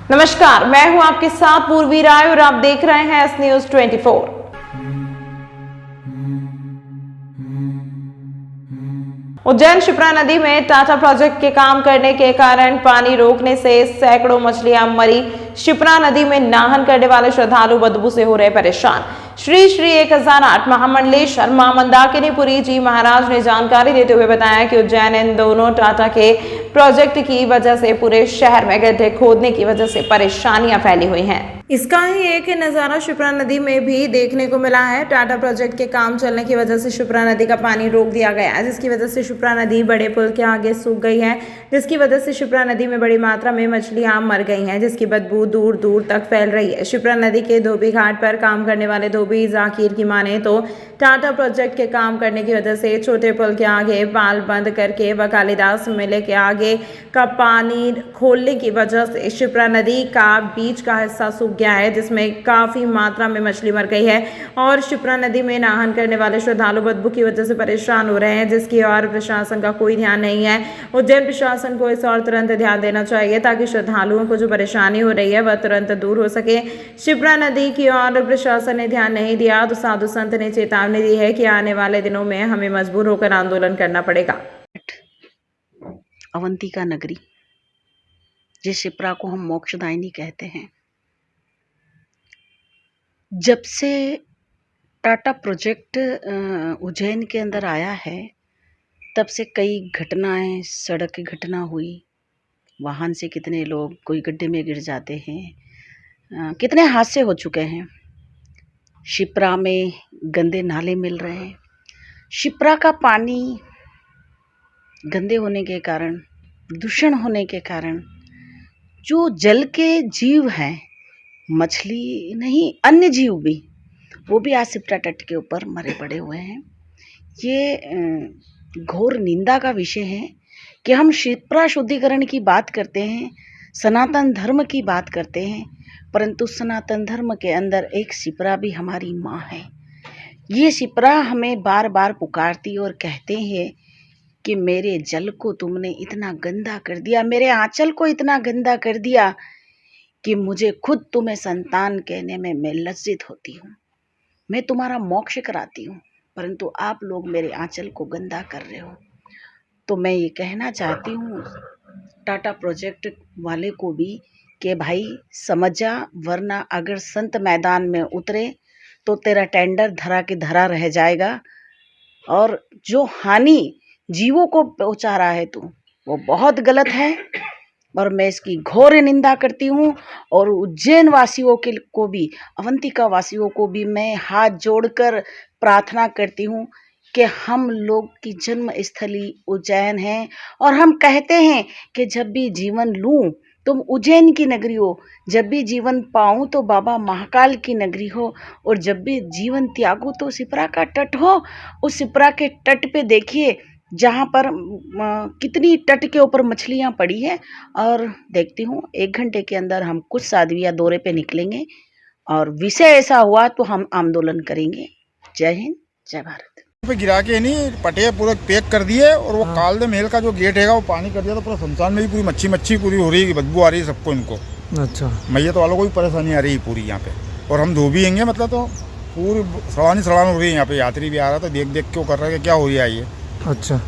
नमस्कार, मैं हूं आपके साथ पूर्वी राय और आप देख रहे हैं एस न्यूज 24। उज्जैन शिप्रा नदी में टाटा प्रोजेक्ट के काम करने के कारण पानी रोकने से सैकड़ों मछलियां मरी। शिप्रा नदी में नाहन करने वाले श्रद्धालु बदबू से हो रहे परेशान। श्री श्री 1008 महामंडलेश्वर मां मंदाकिनीपुरी जी महाराज ने जानकारी देते हुए बताया कि उज्जैन इन दोनों टाटा के प्रोजेक्ट की वजह से पूरे शहर में गड्ढे खोदने की वजह से परेशानियां फैली हुई हैं। इसका ही एक नज़ारा शिप्रा नदी में भी देखने को मिला है। टाटा प्रोजेक्ट के काम चलने की वजह से शिप्रा नदी का पानी रोक दिया गया है, जिसकी वजह से शिप्रा नदी बड़े पुल के आगे सूख गई है, जिसकी वजह से शिप्रा नदी में बड़ी मात्रा में मछलियां मर गई हैं, जिसकी बदबू दूर दूर तक फैल रही है। शिप्रा नदी के धोबी घाट पर काम करने वाले धोबी जाकिर की माने तो टाटा प्रोजेक्ट के काम करने की वजह से छोटे पुल के आगे पाल बंद करके व कालिदास मेले के आगे का पानी खोलने की वजह से शिप्रा नदी का बीच का हिस्सा सूख गया है, जिसमें काफी मात्रा में मछली मर गई है और शिप्रा नदी में नहान करने वाले श्रद्धालु बदबू की वजह से परेशान हो रहे हैं, जिसकी और प्रशासन का कोई ध्यान नहीं है। उज्जैन प्रशासन को इस और तुरंत ध्यान देना चाहिए ताकि श्रद्धालुओं को जो परेशानी हो रही है वह तुरंत दूर हो सके। शिप्रा नदी की और प्रशासन ने ध्यान नहीं दिया तो साधु संत ने चेतावनी दी है कि आने वाले दिनों में हमें मजबूर होकर आंदोलन करना पड़ेगा। अवंतिका नगरी, जिस शिप्रा को हम मोक्षदायिनी कहते हैं, जब से टाटा प्रोजेक्ट उज्जैन के अंदर आया है तब से कई घटनाएं, सड़क की घटना हुई, वाहन से कितने लोग कोई गड्ढे में गिर जाते हैं, कितने हादसे हो चुके हैं। शिप्रा में गंदे नाले मिल रहे हैं। शिप्रा का पानी गंदे होने के कारण, प्रदूषण होने के कारण जो जल के जीव हैं, मछली नहीं अन्य जीव भी, वो भी आज शिप्रा तट के ऊपर मरे पड़े हुए हैं। ये घोर निंदा का विषय है कि हम शिप्रा शुद्धिकरण की बात करते हैं, सनातन धर्म की बात करते हैं, परंतु सनातन धर्म के अंदर एक शिप्रा भी हमारी माँ है। ये शिप्रा हमें बार बार पुकारती और कहते हैं कि मेरे जल को तुमने इतना गंदा कर दिया, मेरे आंचल को इतना गंदा कर दिया कि मुझे खुद तुम्हें संतान कहने में मैं लज्जित होती हूँ। मैं तुम्हारा मोक्ष कराती हूँ, परंतु आप लोग मेरे आंचल को गंदा कर रहे हो। तो मैं ये कहना चाहती हूँ टाटा प्रोजेक्ट वाले को भी कि भाई समझ जा, वरना अगर संत मैदान में उतरे तो तेरा टेंडर धरा के धरा रह जाएगा। और जो हानि जीवों को पहुंचा रहा है तू, वो बहुत गलत है और मैं इसकी घोर निंदा करती हूँ। और उज्जैन वासियों के को भी, अवंतिका वासियों को भी मैं हाथ जोड़कर प्रार्थना करती हूँ कि हम लोग की जन्म स्थली उज्जैन है और हम कहते हैं कि जब भी जीवन लूँ तुम उज्जैन की नगरी हो, जब भी जीवन पाऊँ तो बाबा महाकाल की नगरी हो, और जब भी जीवन त्यागूँ तो शिप्रा का तट हो। उस शिप्रा के तट पे देखिए जहाँ पर कितनी तट के ऊपर मछलियाँ पड़ी है। और देखती हूँ 1 घंटे के अंदर हम कुछ साध्वियाँ दौरे पे निकलेंगे और विषय ऐसा हुआ तो हम आंदोलन करेंगे। जय हिंद, जय भारत। पे गिरा के नहीं पटे पूरा पैक कर दिए और वो कालदे महल का जो गेट है वो पानी कर दिया, तो पूरा शमशान में भी पूरी मच्छी पूरी हो रही है, बदबू आ रही है सबको, इनको। अच्छा, मैयत वालों को भी परेशानी आ रही है पूरी यहाँ पे। और हम धोबी हैंगे, मतलब तो पूरी सड़ान हो रही है यहाँ पे। यात्री भी आ रहा था, देख के वो कर रहा है क्या हो रही है ये। अच्छा,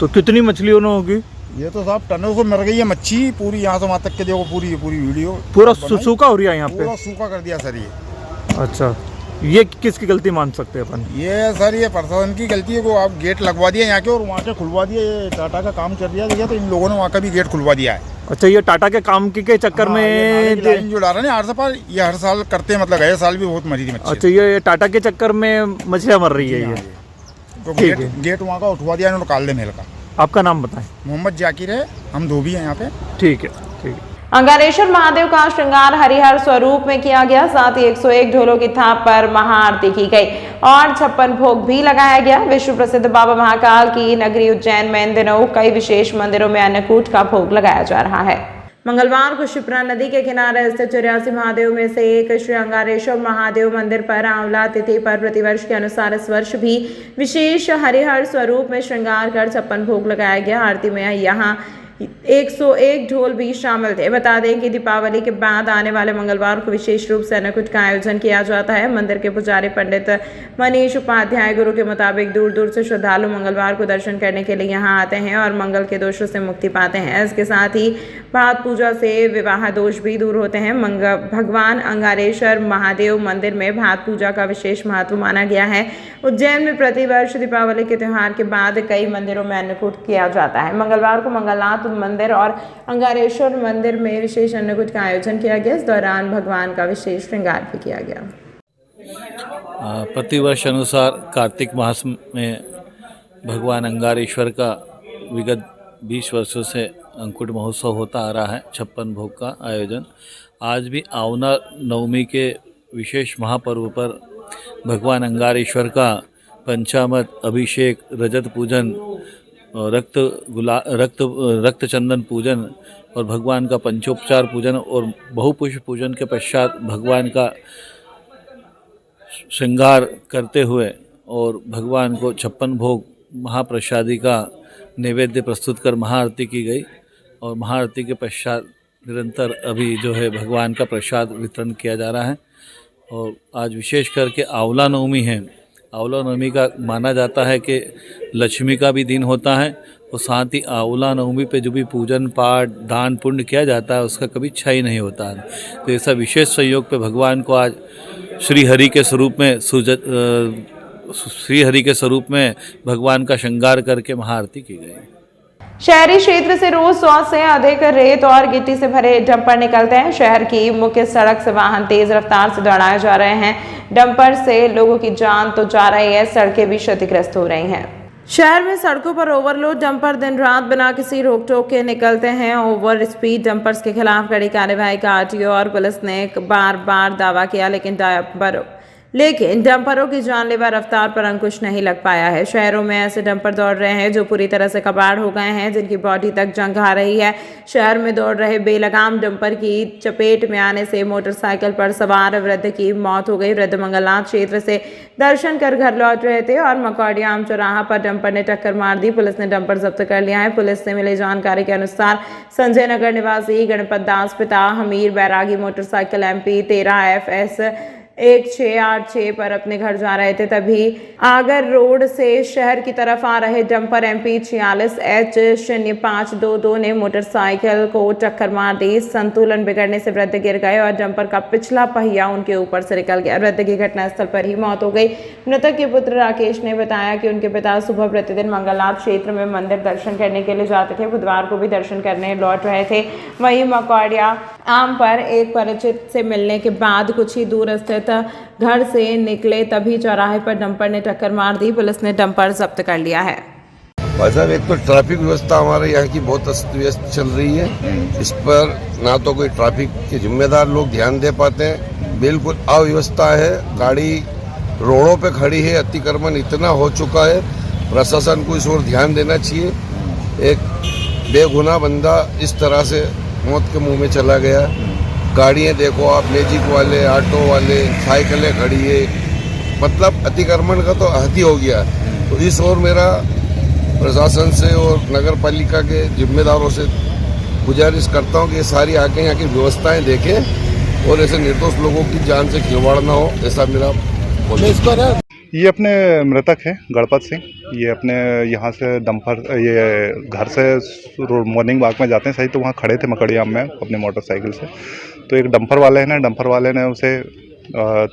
तो कितनी मछलियों ने होगी ये? तो साहब टनों से मर गई है मच्छी पूरी, यहाँ से वहाँ तक के देखो, पूरी वीडियो पूरा सूखा हो रही है यहाँ पे, पूरा सूखा कर दिया सर ये। अच्छा, ये किसकी गलती मान सकते हैं अपन? ये सर ये प्रशासन की गलती है को आप गेट लगवा दिया यहाँ के और वहाँ के खुलवा दिया। ये टाटा का काम चल रहा है तो इन लोगों ने वहाँ का भी गेट खुलवा दिया है। अच्छा, ये टाटा के काम के चक्कर में लाइन जो डाल रहे हैं हर साल, ये हर साल करते हैं, मतलब गए साल भी बहुत मरी थी मच्छी। अच्छा, ये टाटा के चक्कर में मछलियाँ मर रही है ये, तो गेट वहाँ का उठवा दिया इन्होंने कालदे महल का। आपका नाम बताएं? मोहम्मद जाकिर है, हम धोबी हैं यहाँ पे। ठीक है, ठीक है। अंगारेश्वर महादेव का श्रृंगार हरिहर स्वरूप में किया गया, साथ ही 101 ढोलों की थाप पर महाआरती की गई और 56 भोग भी लगाया गया। विश्व प्रसिद्ध बाबा महाकाल की नगरी उज्जैन में इन दिनों कई विशेष मंदिरों में अन्नकूट का भोग लगाया जा रहा है। मंगलवार को शिप्रा नदी के किनारे स्थित 84 महादेव में से एक श्री अंगारेश्वर महादेव मंदिर पर आंवला तिथि पर प्रतिवर्ष के अनुसार इस वर्ष भी विशेष हरिहर स्वरूप में श्रृंगार कर 56 भोग लगाया गया। आरती में यहाँ 101 ढोल भी शामिल थे। बता दें कि दीपावली के बाद आने वाले मंगलवार को विशेष रूप से अन्नकूट का आयोजन किया जाता है। मंदिर के पुजारी पंडित मनीष उपाध्याय गुरु के मुताबिक दूर दूर से श्रद्धालु मंगलवार को दर्शन करने के लिए यहाँ आते हैं और मंगल के दोषों से मुक्ति पाते हैं। इसके साथ ही भात पूजा से विवाह दोष भी दूर होते हैं। भगवान अंगारेश्वर महादेव मंदिर में भात पूजा का विशेष महत्व माना गया है। उज्जैन में प्रतिवर्ष दीपावली के त्यौहार के बाद कई मंदिरों में अन्नकूट किया जाता है। मंगलवार को मंगलनाथ मंदिर और अंगारेश्वर मंदिर में विशेष अन्नकूट का आयोजन किया गया। इस दौरान भगवान का विशेष श्रृंगार भी किया गया। प्रतिवर्ष अनुसार कार्तिक मास में भगवान अंगारेश्वर का विगत 20 वर्षों से अंकुट महोत्सव होता आ रहा है। 56 भोग का आयोजन आज भी आवना नवमी के विशेष महापर्व पर भगवान अंगारेश्वर का पंचामृत अभिषेक, रजत पूजन, रक्त चंदन पूजन और भगवान का पंचोपचार पूजन और बहुपुष्प पूजन के पश्चात भगवान का श्रृंगार करते हुए और भगवान को 56 भोग महाप्रसादी का नैवेद्य प्रस्तुत कर महाआरती की गई और महाआरती के पश्चात निरंतर अभी जो है भगवान का प्रसाद वितरण किया जा रहा है। और आज विशेष करके आंवला नवमी है। आंवला नवमी का माना जाता है कि लक्ष्मी का भी दिन होता है और साथ ही आंवला नवमी पे जो भी पूजन पाठ दान पुण्य किया जाता है उसका कभी क्षय नहीं होता है। तो ऐसा विशेष संयोग पे भगवान को आज श्री हरि के स्वरूप में भगवान का श्रृंगार करके महाआरती की गई। शहरी क्षेत्र से रोज 100 से अधिक रेत और गिट्टी से भरे डंपर निकलते हैं। शहर की मुख्य सड़क से वाहन तेज रफ्तार से दौड़ाए जा रहे हैं। डंपर से लोगों की जान तो जा रही है, सड़कें भी क्षतिग्रस्त हो रही हैं। शहर में सड़कों पर ओवरलोड डंपर दिन रात बिना किसी रोक टोक के निकलते हैं। ओवर स्पीड डंपर्स के खिलाफ कड़ी कार्यवाही का आरटीओ और पुलिस ने बार दावा किया, लेकिन डंपरों की जानलेवा रफ्तार पर अंकुश नहीं लग पाया है। शहरों में ऐसे डंपर दौड़ रहे हैं जो पूरी तरह से कबाड़ हो गए हैं, जिनकी बॉडी तक जंग आ रही है। शहर में दौड़ रहे बेलगाम डंपर की चपेट में आने से मोटरसाइकिल पर सवार वृद्ध की मौत हो गई। वृद्ध मंगलनाथ क्षेत्र से दर्शन कर घर लौट रहे थे और मकौड़ियाम चौराहा पर डंपर ने टक्कर मार दी। पुलिस ने डंपर जब्त कर लिया है। पुलिस से मिली जानकारी के अनुसार संजय नगर निवासी गणपत दास पिता हमीर बैरागी मोटरसाइकिल MP 13FS 1686 पर अपने घर जा रहे थे, तभी आगर रोड से शहर की तरफ आ रहे डंपर MP 46H0522 ने मोटरसाइकिल को टक्कर मार दी। संतुलन बिगड़ने से वृद्ध गिर गए और डंपर का पिछला पहिया उनके ऊपर से निकल गया। वृद्ध की घटनास्थल पर ही मौत हो गई। मृतक के पुत्र राकेश ने बताया कि उनके पिता सुबह प्रतिदिन मंगलनाथ क्षेत्र में मंदिर दर्शन करने के लिए जाते थे। बुधवार को भी दर्शन करने लौट रहे थे। वहीं मकौड़िया आम पर एक परिचित से मिलने के बाद कुछ ही दूर स्थित घर से निकले, तभी चौराहे पर डंपर ने टक्कर मार दी। पुलिस ने डंपर जब्त कर लिया है। भाई साहब, एक तो ट्रैफिक व्यवस्था हमारे यहाँ की बहुत अस्त व्यस्त चल रही है। इस पर ना तो कोई ट्रैफिक के जिम्मेदार लोग ध्यान दे पाते हैं, बिल्कुल अव्यवस्था है। गाड़ी रोडों पे खड़ी है, अतिक्रमण इतना हो चुका है। प्रशासन को इस ओर ध्यान देना चाहिए। एक बेगुनाह बंदा इस तरह से मौत के मुंह में चला गया। गाड़ियाँ देखो आप, मैजिक वाले, ऑटो वाले, साइकिलें खड़ी है, मतलब अतिक्रमण का तो हद ही हो गया। तो इस ओर मेरा प्रशासन से और नगर पालिका के जिम्मेदारों से गुजारिश करता हूँ कि ये सारी आके यहाँ की व्यवस्थाएं देखें और ऐसे निर्दोष लोगों की जान से खिलवाड़ ना हो, ऐसा मेरा ये अपने मृतक है गणपत सिंह। ये अपने यहाँ से डंपर ये घर से मॉर्निंग वॉक में जाते हैं, सही तो वहाँ खड़े थे मकड़ियाम में अपने मोटरसाइकिल से। तो एक डंपर वाले ने उसे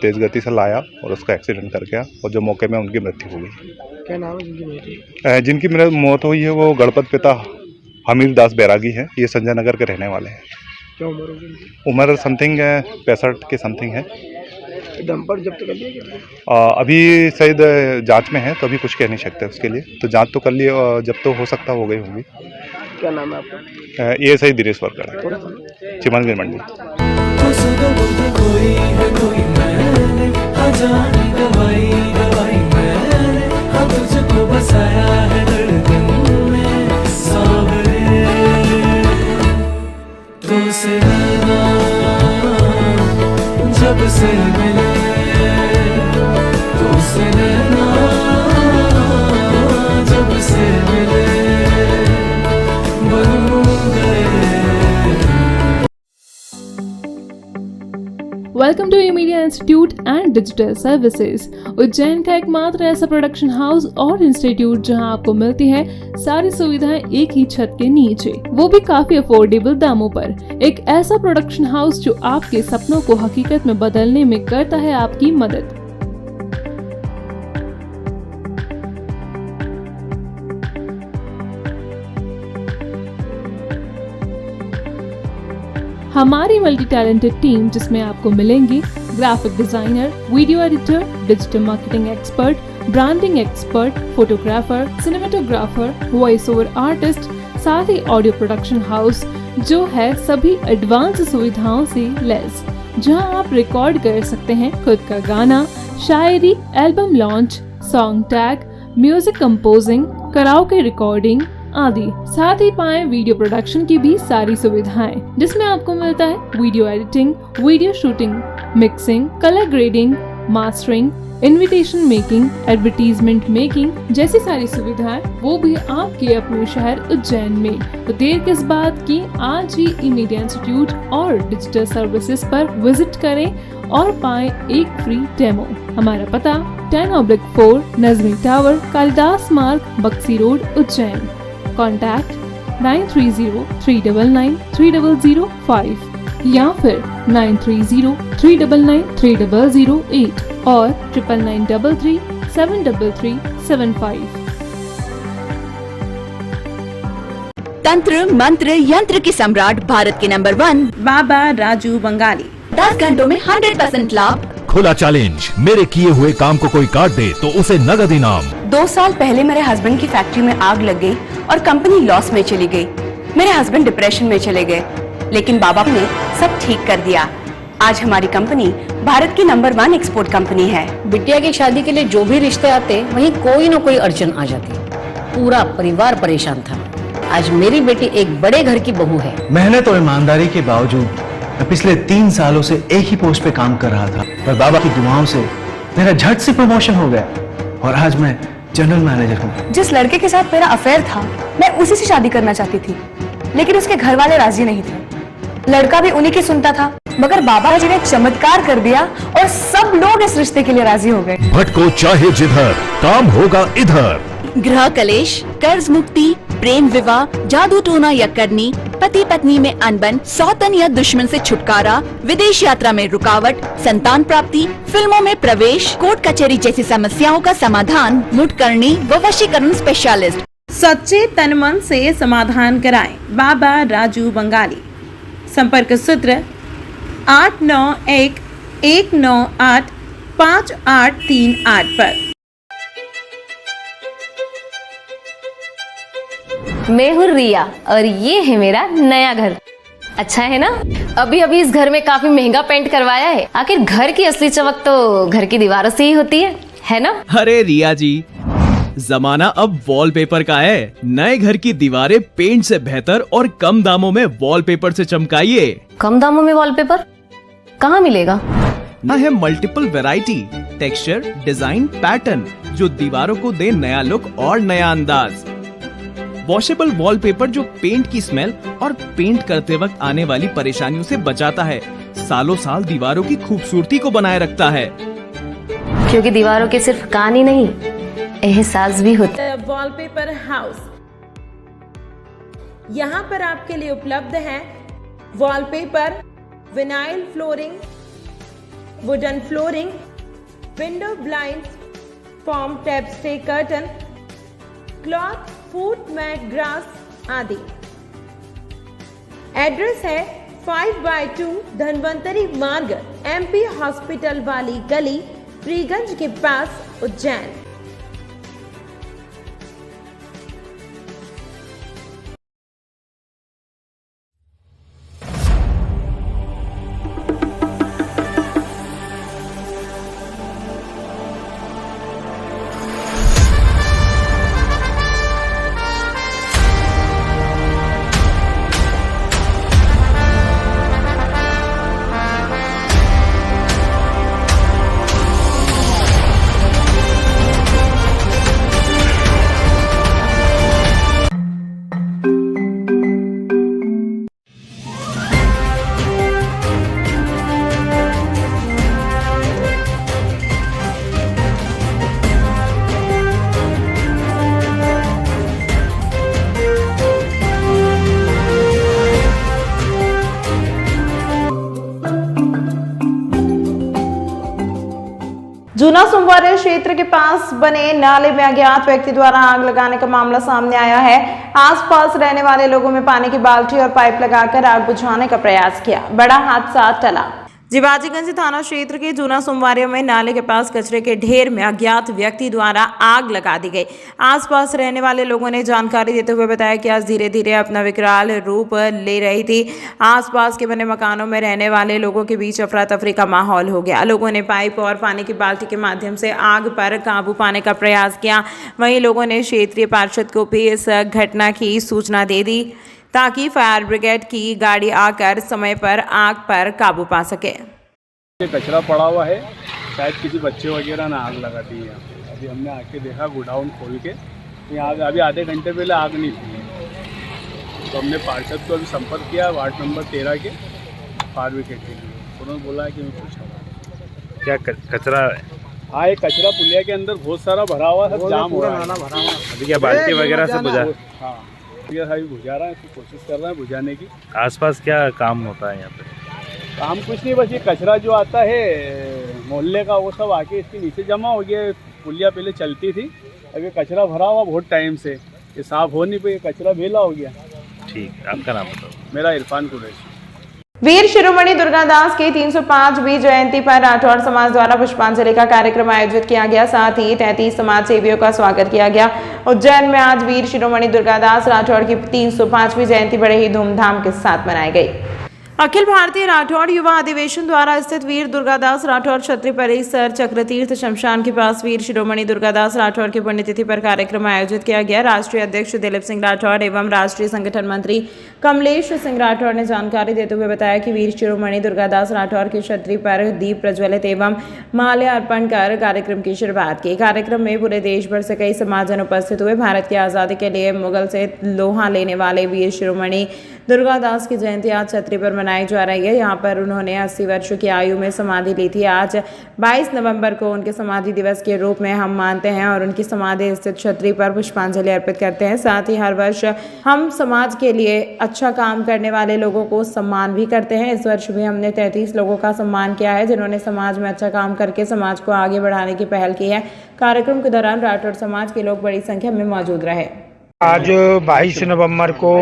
तेज़ गति से लाया और उसका एक्सीडेंट कर गया और जो मौके में उनकी मृत्यु हो गई। क्या नाम है जिनकी मौत हुई है? वो गणपत पिता हमीर दास बैरागी है। ये संजय नगर के रहने वाले हैं। क्या उम्र होगी? उम्र समथिंग 65 के समथिंग है। डंपर जब्त कर लिया? अभी शायद जांच में है, तो अभी कुछ कह नहीं सकते उसके लिए। तो जांच तो कर लिए, जब तो हो सकता हो गई होगी। क्या नाम है आपका? ये सही दिनेश वर्कर है, चिमनगिर मंडी। जब से मिले तो से नैना, जब से मिले बनूं welcome to E media institute and digital services. Ujjain का एकमात्र ऐसा प्रोडक्शन हाउस और इंस्टीट्यूट जहां आपको मिलती है सारी सुविधाएं एक ही छत के नीचे, वो भी काफी अफोर्डेबल दामों पर। एक ऐसा प्रोडक्शन हाउस जो आपके सपनों को हकीकत में बदलने में करता है आपकी मदद। हमारी मल्टी टैलेंटेड टीम जिसमें आपको मिलेंगे graphic designer, video editor, digital marketing expert, branding expert, photographer, cinematographer, voice over artist, साथ ही ऑडियो प्रोडक्शन हाउस जो है सभी एडवांस सुविधाओं से लैस, जहां आप रिकॉर्ड कर सकते हैं खुद का गाना, शायरी, album launch, song tag, music composing, karaoke recording आदि। साथ ही पाएं वीडियो प्रोडक्शन की भी सारी सुविधाएं, जिसमें आपको मिलता है video editing, video shooting, mixing, colour grading, mastering, invitation making, advertisement making जैसी सारी सुविधाएं, वो भी आपके अपने शहर उज्जैन में। तो देर किस बात की, आज ही ई मीडिया इंस्टीट्यूट और डिजिटल सर्विसेज पर विजिट करें और पाएं एक फ्री डेमो। हमारा पता 10/4 नजमी टावर, कालिदास मार्ग, बक्सी रोड, उज्जैन। कॉन्टैक्ट 9303993005 या फिर 9303993008 और 9933373375। तंत्र मंत्र यंत्र के सम्राट भारत के नंबर 1 बाबा राजू बंगाली। 10 घंटों में 100% लाभ। खुला चैलेंज, मेरे किए हुए काम को कोई काट दे तो उसे नगद इनाम। 2 साल पहले मेरे हस्बैंड की फैक्ट्री में आग लग गई और कंपनी लॉस में चली गई। मेरे हस्बैंड डिप्रेशन में चले गए, लेकिन बाबा ने सब ठीक कर दिया। आज हमारी कंपनी भारत की नंबर 1 एक्सपोर्ट कंपनी है। बिटिया की शादी के लिए जो भी रिश्ते आते वहीं कोई न कोई अड़चन आ जाती। पूरा परिवार परेशान था। आज मेरी बेटी एक बड़े घर की बहू है। मेहनत और ईमानदारी के बावजूद मैं पिछले 3 सालों से एक ही पोस्ट पे काम कर रहा था, पर बाबा की दुआओं से मेरा झट से प्रमोशन हो गया और आज मैं जनरल मैनेजर हूँ। जिस लड़के के साथ मेरा अफेयर था, मैं उसी से शादी करना चाहती थी, लेकिन उसके घर वाले राजी नहीं थे। लड़का भी उन्हीं की सुनता था, मगर बाबा जी ने चमत्कार कर दिया और सब लोग इस रिश्ते के लिए राजी हो गए। भटको चाहे जिधर, काम होगा इधर। गृह कलेश, कर्ज मुक्ति, प्रेम विवाह, जादू टोना या करनी, पति पत्नी में अनबन, सौतन या दुश्मन से छुटकारा, विदेश यात्रा में रुकावट, संतान प्राप्ति, फिल्मों में प्रवेश, कोर्ट कचहरी जैसी समस्याओं का समाधान मुठकरणी व वशीकरण स्पेशलिस्ट। सच्चे तन मन से समाधान कराएं बाबा राजू बंगाली। संपर्क सूत्र 8911985838 पर। मैं हूँ रिया और ये है मेरा नया घर। अच्छा है ना? अभी अभी इस घर में काफी महंगा पेंट करवाया है। आखिर घर की असली चमक तो घर की दीवारों से ही होती है ना? अरे रिया जी, जमाना अब वॉलपेपर का है। नए घर की दीवारें पेंट से बेहतर और कम दामों में वॉलपेपर से चमकाइए। कम दामों में वॉलपेपर कहाँ मिलेगा? ना है multiple variety, texture, design, pattern जो दीवारों को दे नया लुक और नया अंदाज। वॉशेबल वॉलपेपर जो पेंट की स्मेल और पेंट करते वक्त आने वाली परेशानियों से बचाता है, सालों साल दीवारों की खूबसूरती को बनाए रखता है। क्योंकि दीवारों के सिर्फ कान ही नहीं, एहसास भी होता है। वॉलपेपर हाउस, यहाँ पर आपके लिए उपलब्ध है wallpaper, vinyl flooring, wooden flooring, window blind, form tap stay curtain, cloth, foot mat, grass आदि। एड्रेस है 5/2 धनवंतरी मार्ग, MP हॉस्पिटल वाली गली, फ्रीगंज के पास, उज्जैन। सोमवार क्षेत्र के पास बने नाले में अज्ञात व्यक्ति द्वारा आग लगाने का मामला सामने आया है। आसपास रहने वाले लोगों में पानी की बाल्टी और पाइप लगाकर आग बुझाने का प्रयास किया। बड़ा हादसा टला। जिवाजीगंज थाना क्षेत्र के जूना सोमवारियों में नाले के पास कचरे के ढेर में अज्ञात व्यक्ति द्वारा आग लगा दी गई। आसपास रहने वाले लोगों ने जानकारी देते हुए बताया कि आज धीरे धीरे अपना विकराल रूप ले रही थी। आसपास के बने मकानों में रहने वाले लोगों के बीच अफरा तफरी का माहौल हो गया। लोगों ने पाइप और पानी की बाल्टी के माध्यम से आग पर काबू पाने का प्रयास किया। वहीं लोगों ने क्षेत्रीय पार्षद को भी इस घटना की सूचना दे दी ताकि फायर ब्रिगेड की गाड़ी आकर समय पर आग पर काबू पा सके। कचरा पड़ा हुआ है, शायद किसी बच्चे वगैरह ने आग लगा दी है। अभी हमने आके देखा गोडाउन खोल के, यहाँ अभी आधे घंटे पहले आग नहीं थी। तो हमने पार्षद को अभी संपर्क किया, वार्ड नंबर 13 के फायर ब्रिगेड के लिए। उन्होंने बोला है कि मैं पूछा क्या कचरा। हाँ, ये कचरा पुलिया के अंदर बहुत सारा भरा हुआ है, सब जाम हो रहा है। अभी क्या बाल्टी वगैरह से बुझा? हाँ, अभी बुझा रहा है, कोशिश कर रहे हैं बुझाने की। आसपास क्या काम होता है यहाँ पे? काम कुछ नहीं, बस ये कचरा जो आता है मोहल्ले का वो सब आके इसके नीचे जमा हो गया। पुलिया पहले चलती थी, अभी कचरा भरा हुआ बहुत टाइम से, ये साफ हो नहीं पाई, कचरा भेला हो गया। ठीक, आपका नाम बताओ। मेरा इरफान कुरैशी। वीर शिरोमणि दुर्गादास की 305वीं जयंती पर राठौड़ समाज द्वारा पुष्पांजलि का कार्यक्रम आयोजित किया गया। साथ ही 33 समाज सेवियों का स्वागत किया गया। उज्जैन में आज वीर शिरोमणि दुर्गादास राठौड़ की 305वीं जयंती बड़े ही धूमधाम के साथ मनाई गई। अखिल भारतीय राठौड़ युवा अधिवेशन द्वारा स्थित वीर दुर्गादास राठौड़ क्षत्रिय परिसर चक्रतीर्थ शमशान के पास वीर शिरोमणि दुर्गादास राठौड़ की पुण्यतिथि पर कार्यक्रम आयोजित किया गया। राष्ट्रीय अध्यक्ष दिलीप सिंह राठौड़ एवं राष्ट्रीय संगठन मंत्री कमलेश सिंह राठौड़ ने जानकारी देते हुए बताया कि वीर शिरोमणि दुर्गादास राठौड़ की छतरी पर दीप प्रज्वलित एवं माल्यार्पण कर कार्यक्रम की शुरुआत की। कार्यक्रम में पूरे देश भर से कई समाजजन उपस्थित हुए। भारत की आज़ादी के लिए मुगल से लोहा लेने वाले वीर शिरोमणि दुर्गादास की जयंती आज छतरी पर मनाई जा रही है। यहाँ पर उन्होंने 80 वर्ष की आयु में समाधि ली थी। आज 22 नवंबर को उनके समाधि दिवस के रूप में हम मानते हैं और उनकी समाधि स्थित छतरी पर पुष्पांजलि अर्पित करते हैं। साथ ही हर वर्ष हम समाज के लिए अच्छा काम करने वाले लोगों को सम्मान भी करते हैं। इस वर्ष भी हमने 33 लोगों का सम्मान किया है जिन्होंने समाज में अच्छा काम करके समाज को आगे बढ़ाने की पहल की है। कार्यक्रम के दौरान राठौड़ समाज के लोग बड़ी संख्या में मौजूद रहे। आज 22 नवंबर को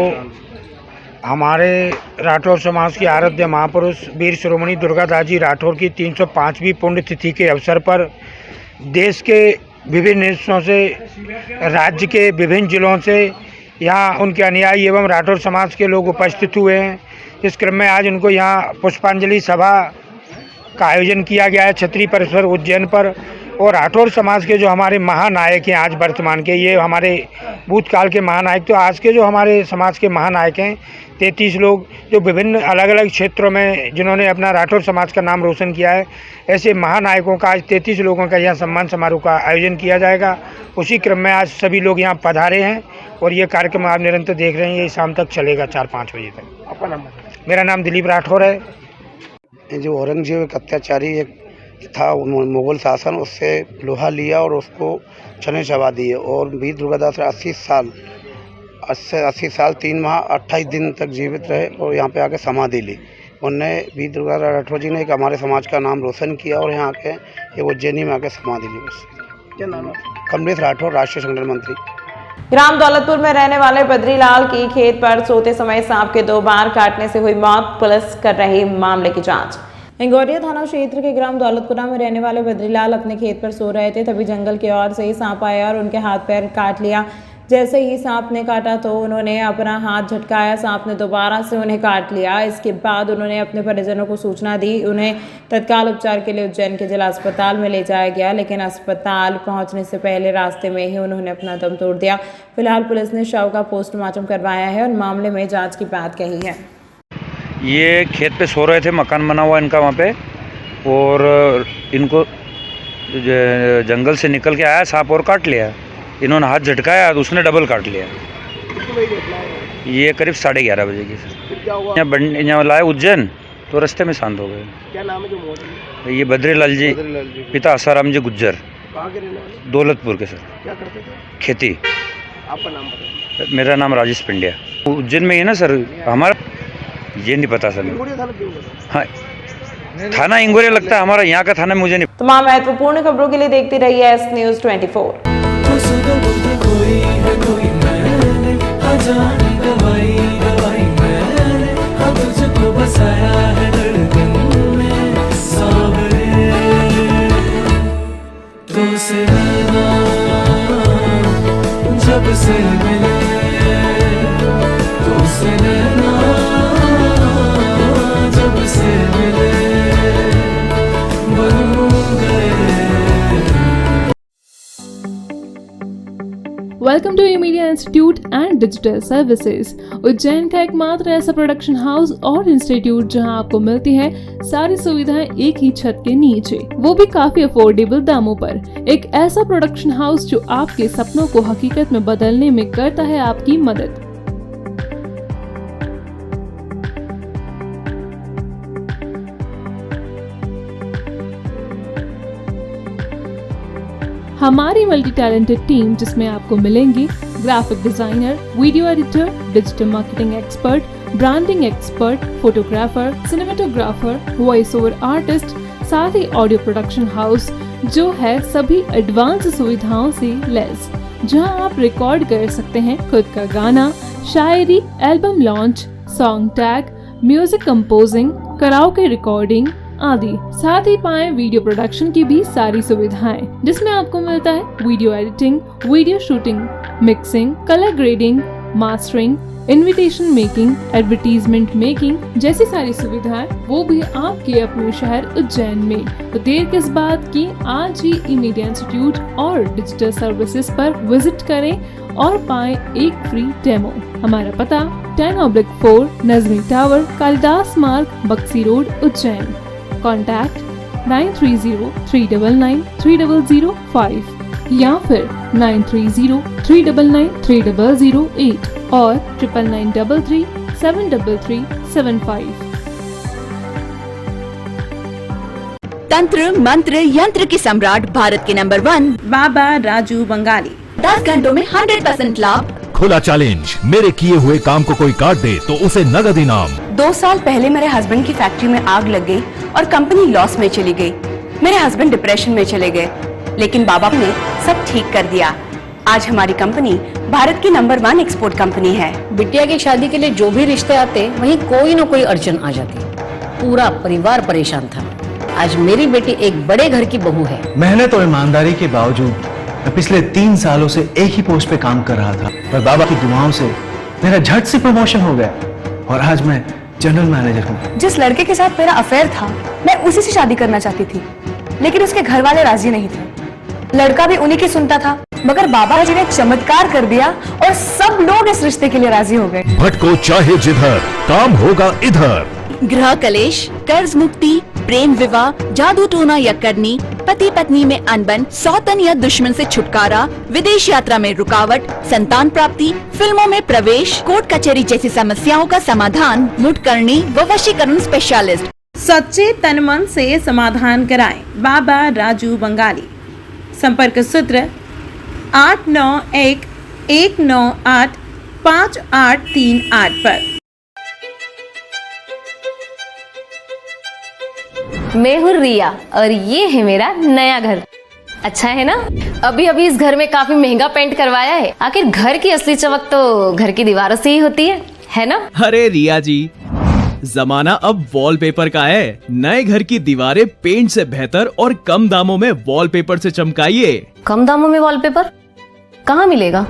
हमारे राठौड़ समाज के आराध्य महापुरुष वीर शिरोमणि दुर्गादास जी राठौड़ की 305वीं पुण्यतिथि के अवसर पर देश के विभिन्न हिस्सों से, राज्य के विभिन्न जिलों से यहाँ उनके अनुयायी एवं राठौड़ समाज के लोग उपस्थित हुए हैं। इस क्रम में आज उनको यहाँ पुष्पांजलि सभा का आयोजन किया गया है छतरी परिसर उज्जैन पर। और राठौड़ समाज के जो हमारे महानायक हैं आज वर्तमान के, ये हमारे भूतकाल के महानायक, तो आज के जो हमारे समाज के महानायक हैं 33 लोग जो विभिन्न अलग अलग क्षेत्रों में जिन्होंने अपना राठौड़ समाज का नाम रोशन किया है, ऐसे महानायकों का आज 33 लोगों का यहाँ सम्मान समारोह का आयोजन किया जाएगा। उसी क्रम में आज सभी लोग यहाँ पधारे हैं और ये कार्यक्रम आप निरंतर देख रहे हैं। ये शाम तक चलेगा 4-5 बजे तक। आपका नाम? मेरा नाम दिलीप राठौर है। जो औरंगजेब एक अत्याचारी एक था मुगल शासन, उससे लोहा लिया और उसको चने चबा दिए। और वीर दुर्गादास 80 साल 3 माह 28 दिन तक जीवित रहे और यहाँ पे आके समाधि ली। उनने वीर दुर्गादास राठौर जी ने एक हमारे समाज का नाम रोशन किया और यहाँ के ये उज्जैनी में आके समाधि ली। क्या नाम है? कमलेश राठौर, राष्ट्रीय संगठन मंत्री। ग्राम दौलतपुर में रहने वाले बद्रीलाल की खेत पर सोते समय सांप के 2 बार काटने से हुई मौत। पुलिस कर रही मामले की जांच। इंगोरिया थाना क्षेत्र के ग्राम दौलतपुरा में रहने वाले बद्रीलाल अपने खेत पर सो रहे थे, तभी जंगल की ओर से ही सांप आया और उनके हाथ पैर काट लिया। जैसे ही सांप ने काटा तो उन्होंने अपना हाथ झटकाया, सांप ने दोबारा से उन्हें काट लिया। इसके बाद उन्होंने अपने परिजनों को सूचना दी। उन्हें तत्काल उपचार के लिए उज्जैन के जिला अस्पताल में ले जाया गया, लेकिन अस्पताल पहुंचने से पहले रास्ते में ही उन्होंने अपना दम तोड़ दिया। फिलहाल पुलिस ने शव का पोस्टमार्टम करवाया है और मामले में जाँच की बात कही है। ये खेत पे सो रहे थे, मकान बना हुआ इनका वहाँ पे, और इनको जंगल से निकल के आया सांप और काट लिया। इन्होंने हाथ झटकाया तो उसने डबल काट लिया। ये करीब 11:30 बजे की सर। यहाँ लाए उज्जैन तो रास्ते में शांत हो गए। क्या नाम है जो मौत हुई? ये बद्रीलाल जी, पिता आसाराम जी गुज्जर, कहाँ के रहने वाले? दौलतपुर के सर। क्या करते थे? खेती। आपका नाम बताइए। मेरा नाम राजेश पिंडिया। उज्जैन में ही है ना सर हमारा, ये नहीं पता सर। इंगोरिया थाना क्यों? हाँ, थाना इंगोरिया लगता है हमारा, यहाँ का थाना मुझे नहीं। तमाम महत्वपूर्ण खबरों के लिए देखते रहिए एस न्यूज 24। कोई है कोई मैंने अजानी दवाई दवाई मैंने अब तुझको बसाया है धड़कन में सावरे तो से रहना जब से मिले तो से रहना जब से मिले बन गए। Welcome to you media institute and digital services. Ujjain का एकमात्र ऐसा प्रोडक्शन हाउस और इंस्टीट्यूट जहां आपको मिलती है सारी सुविधाएं एक ही छत के नीचे, वो भी काफी अफोर्डेबल दामों पर। एक ऐसा प्रोडक्शन हाउस जो आपके सपनों को हकीकत में बदलने में करता है आपकी मदद। हमारी मल्टी टैलेंटेड टीम जिसमें आपको मिलेंगे graphic designer, video editor, digital marketing expert, branding expert, photographer, cinematographer, voice over artist, साथ ही ऑडियो प्रोडक्शन हाउस जो है सभी एडवांस सुविधाओं से लैस, जहां आप रिकॉर्ड कर सकते हैं खुद का गाना, शायरी, album launch, song tag, music composing, karaoke recording आदि। साथ ही पाएं वीडियो प्रोडक्शन की भी सारी सुविधाएं, जिसमें आपको मिलता है video editing, video shooting, mixing, colour grading, mastering, invitation making, advertisement making जैसी सारी सुविधाएं, वो भी आपके अपने शहर उज्जैन में। तो देर किस बात की, आज ही ई मीडिया इंस्टीट्यूट और डिजिटल सर्विसेज पर विजिट करें और पाएं एक फ्री डेमो। हमारा पता 10/4 नजमी टावर, कालिदास मार्ग, बक्सी रोड, उज्जैन। कॉन्टैक्ट 9303993005 या फिर 9303993008 और 9933373375। तंत्र मंत्र यंत्र के सम्राट भारत के नंबर 1 बाबा राजू बंगाली। 10 घंटों में 100% लाभ। खुला चैलेंज, मेरे किए हुए काम को कोई काट दे तो उसे नगद इनाम। 2 साल पहले मेरे हस्बैंड की फैक्ट्री में आग लग गई और कंपनी लॉस में चली गई। मेरे हस्बैंड डिप्रेशन में चले गए, लेकिन बाबा ने सब ठीक कर दिया। आज हमारी कंपनी भारत की नंबर 1 एक्सपोर्ट कंपनी है। बिटिया की शादी के लिए जो भी रिश्ते आते वहीं कोई न कोई अड़चन आ जाती, पूरा परिवार परेशान था। आज मेरी बेटी एक बड़े घर की बहू है। मेहनत और ईमानदारी के बावजूद मैं पिछले 3 सालों से एक ही पोस्ट पे काम कर रहा था, पर बाबा की दुआओं से मेरा झट से प्रमोशन हो गया और आज मैं जनरल मैनेजर हूँ। जिस लड़के के साथ मेरा अफेयर था, मैं उसी से शादी करना चाहती थी, लेकिन उसके घर वाले राजी नहीं थे। लड़का भी उन्हीं की सुनता था, मगर बाबा जी ने चमत्कार कर दिया और सब लोग इस रिश्ते के लिए राजी हो गए। भटको चाहे जिधर, काम होगा इधर। गृह कलेश, कर्ज मुक्ति, प्रेम विवाह, जादू टोना या करनी, पति पत्नी में अनबन, सौतन या दुश्मन से छुटकारा, विदेश यात्रा में रुकावट, संतान प्राप्ति, फिल्मों में प्रवेश, कोर्ट कचहरी जैसी समस्याओं का समाधान मुठकरणी व वशीकरण स्पेशलिस्ट। सच्चे तन मन से समाधान कराएं बाबा राजू बंगाली। संपर्क सूत्र 8911985838 पर। मैं हूँ रिया और ये है मेरा नया घर। अच्छा है ना? अभी अभी इस घर में काफी महंगा पेंट करवाया है। आखिर घर की असली चमक तो घर की दीवारों से ही होती है ना? अरे रिया जी, जमाना अब वॉलपेपर का है। नए घर की दीवारें पेंट से बेहतर और कम दामों में वॉलपेपर से चमकाइए। कम दामों में वॉलपेपर कहाँ मिलेगा?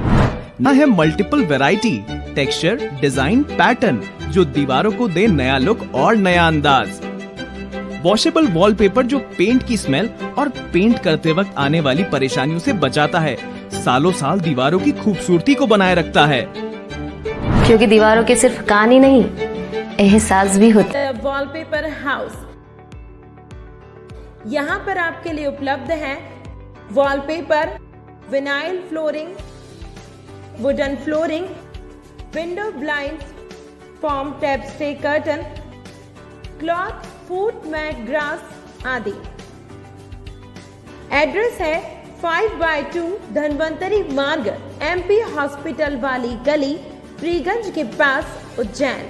ना है multiple variety, texture, design, pattern जो दीवारों को दे नया लुक और नया अंदाज। वॉशेबल वॉलपेपर जो पेंट की स्मेल और पेंट करते वक्त आने वाली परेशानियों से बचाता है, सालों साल दीवारों की खूबसूरती को बनाए रखता है। क्योंकि दीवारों के सिर्फ कहानी नहीं, एहसास भी होता है। वॉलपेपर हाउस, यहाँ पर आपके लिए उपलब्ध है wallpaper, vinyl flooring, wooden flooring, window blind, form tap stay curtain, cloth, foot mat, grass आदि। एड्रेस है 5/2 धनवंतरी मार्ग, MP हॉस्पिटल वाली गली, फ्रीगंज के पास, उज्जैन।